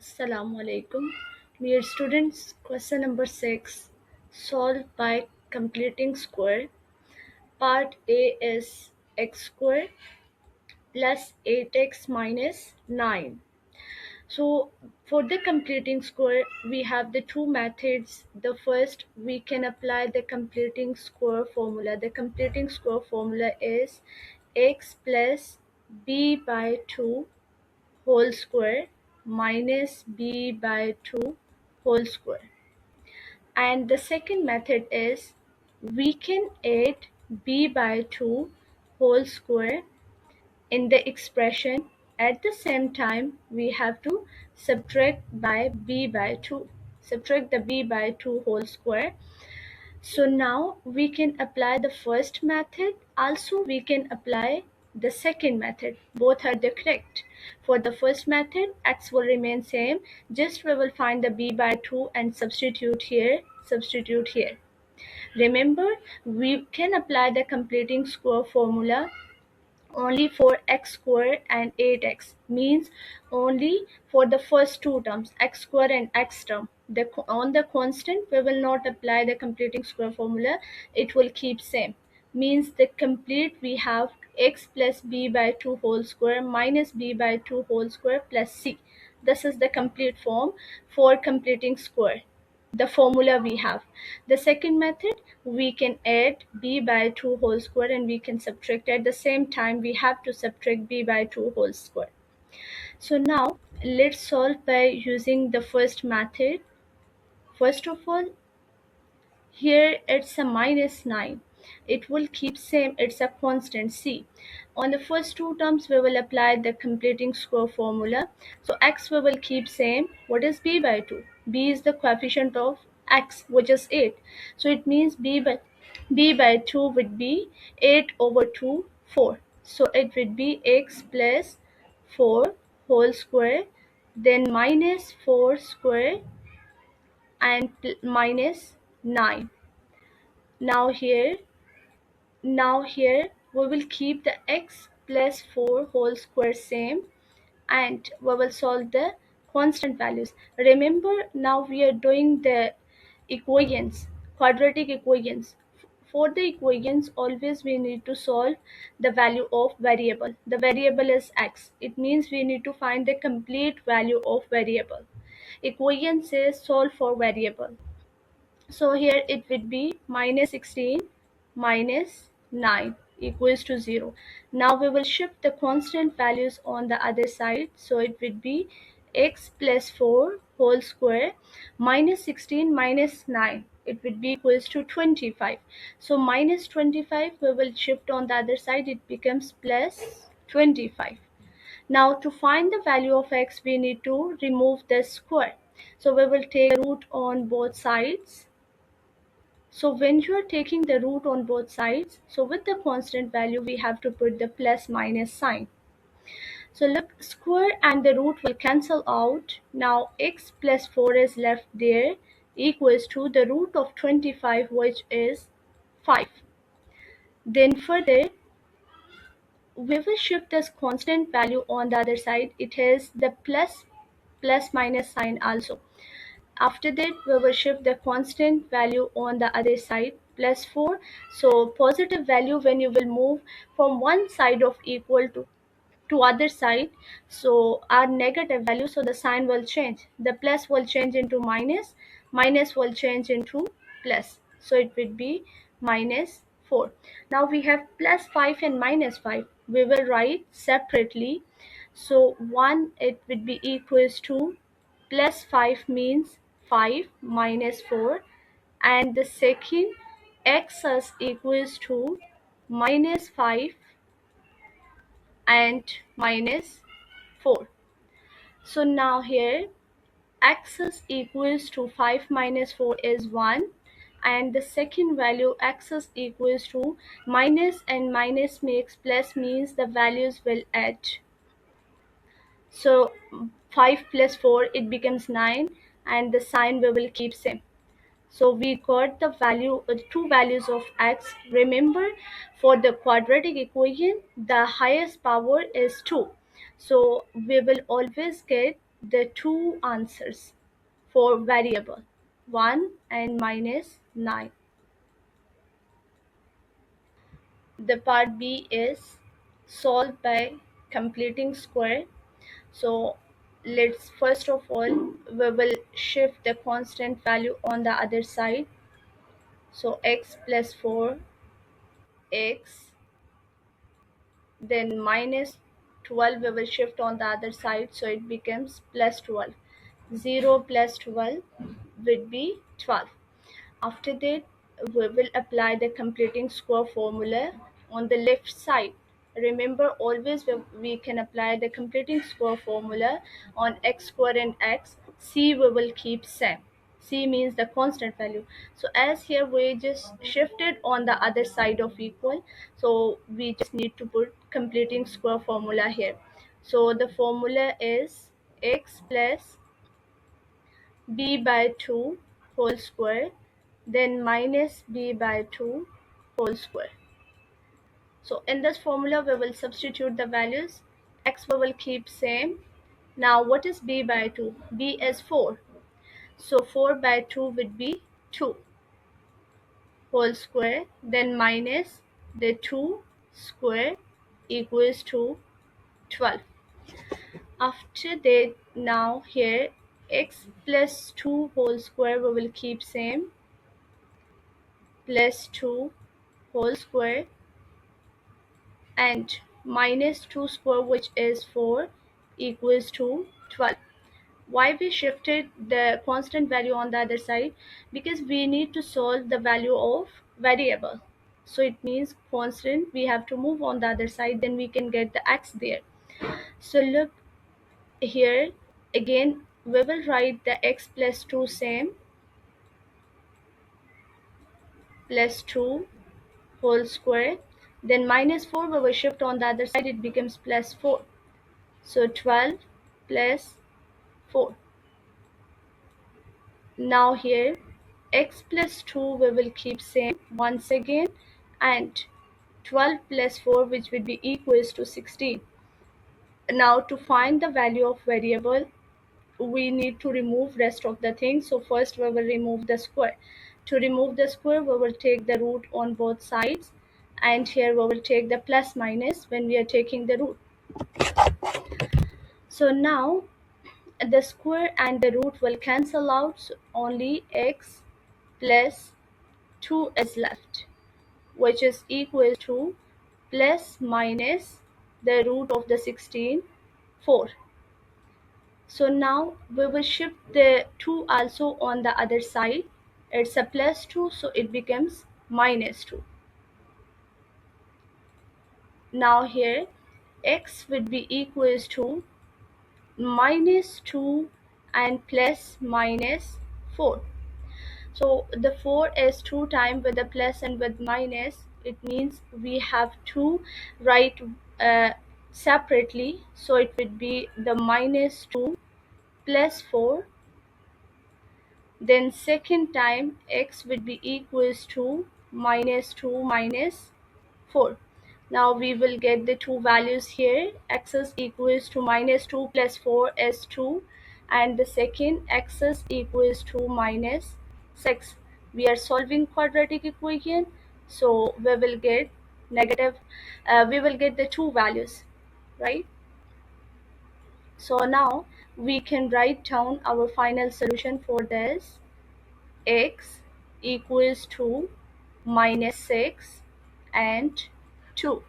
Assalamu alaikum. Dear students, question number 6 solved by completing square. Part A is x square plus 8x minus 9. So for the completing square, we have the two methods. The first, we can apply the completing square formula. The completing square formula is x plus b by 2 whole square minus b by 2 whole square. And the second method is we can add b by 2 whole square in the expression. At the same time, we have to subtract by b by 2. Subtract the b by 2 whole square. So now we can apply the first method. Also, we can apply the second method. Both are the correct. For the first method, x will remain same. Just we will find the b by 2 and substitute here. Substitute here. Remember, we can apply the completing square formula only for x square and 8x, means only for the first two terms, x square and x term. On the constant, we will not apply the completing square formula, it will keep same. Means the complete, we have x plus b by 2 whole square minus b by 2 whole square plus c. This is the complete form for completing square, the formula we have. The second method, we can add b by 2 whole square and we can subtract. At the same time, we have to subtract b by 2 whole square. So now let's solve by using the first method. First of all, here it's a minus 9. It will keep same, it's a constant c. On the first two terms, we will apply the completing square formula. So x we will keep same. What is b by 2? B is the coefficient of x, which is 8. So it means b by 2 would be 8 over 2, 4. So it would be x plus 4 whole square, then minus 4 square and minus 9. Now here we will keep the x plus 4 whole square same, and we will solve the constant values. Remember, now we are doing the equations, quadratic equations. For the equations, always we need to solve the value of variable. The variable is x. It means we need to find the complete value of variable. Equation says solve for variable. So here it would be minus 16 minus 9 equals to 0. Now we will shift the constant values on the other side. So it would be x plus 4 whole square minus 16 minus 9. It would be equals to 25. So minus 25 we will shift on the other side. It becomes plus 25. Now to find the value of x, we need to remove the square. So we will take a root on both sides. So when you are taking the root on both sides, so with the constant value, we have to put the plus minus sign. So look, square and the root will cancel out. Now x plus 4 is left there, equals to the root of 25, which is 5. Then further, we will shift this constant value on the other side. It has the plus minus sign also. After that, we will shift the constant value on the other side, plus 4. So positive value, when you will move from one side of equal to other side, so our negative value, so the sign will change. The plus will change into minus, minus will change into plus. So it would be minus 4. Now we have plus 5 and minus 5. We will write separately. So 1, it would be equals to plus 5, means 5 minus 4, and the second x is equals to minus 5 and minus 4. So now here x is equals to 5 minus 4 is 1, and the second value x is equals to minus, and minus makes plus, means the values will add. So 5 plus 4, it becomes 9, and the sign we will keep same. So we got the value, two values of x. Remember, for the quadratic equation, the highest power is 2. So we will always get the two answers for variable 1 and minus 9. The part B is solved by completing square. So let's first of all we will shift the constant value on the other side. So x plus 4, x, then minus 12 we will shift on the other side, so it becomes plus 12. 0 plus 12 would be 12. After that, we will apply the completing square formula on the left side. Remember, always we can apply the completing square formula on x square and x. C we will keep same. C means the constant value. So as here we just shifted on the other side of equal, so we just need to put completing square formula here. So the formula is x plus b by 2 whole square, then minus b by 2 whole square. So in this formula we will substitute the values. X we will keep same. Now what is b by 2? B is 4. So 4 by 2 would be 2 whole square, then minus the 2 square equals to 12. After that, now here x plus 2 whole square we will keep same, plus 2 whole square, and minus 2 square, which is 4, equals to 12. Why we shifted the constant value on the other side? Because we need to solve the value of variable. So it means constant, we have to move on the other side, then we can get the x there. So look here, again we will write the x plus 2 same, plus 2 whole square, then minus 4 we will shift on the other side, it becomes plus 4. So 12 plus 4. Now here x plus 2 we will keep same once again, and 12 plus 4, which would be equals to 16. Now to find the value of variable, we need to remove rest of the things. So first we will remove the square. To remove the square, we will take the root on both sides, and here we will take the plus minus when we are taking the root. So now the square and the root will cancel out, so only x plus 2 is left, which is equal to plus minus the root of the 16, 4. So now we will shift the 2 also on the other side. It's a plus 2, so it becomes minus 2. Now here x would be equals to minus 2 and plus minus 4. So the 4 is 2 times with the plus and with minus. It means we have to write separately. So it would be the minus 2 plus 4. Then second time x would be equals to minus 2 minus 4. Now we will get the two values here. X is equals to minus 2 plus 4 is 2, and the second x is equals to minus 6. We are solving quadratic equation, so we will get negative, we will get the two values, right? So now we can write down our final solution for this. X equals to minus 6 and 2.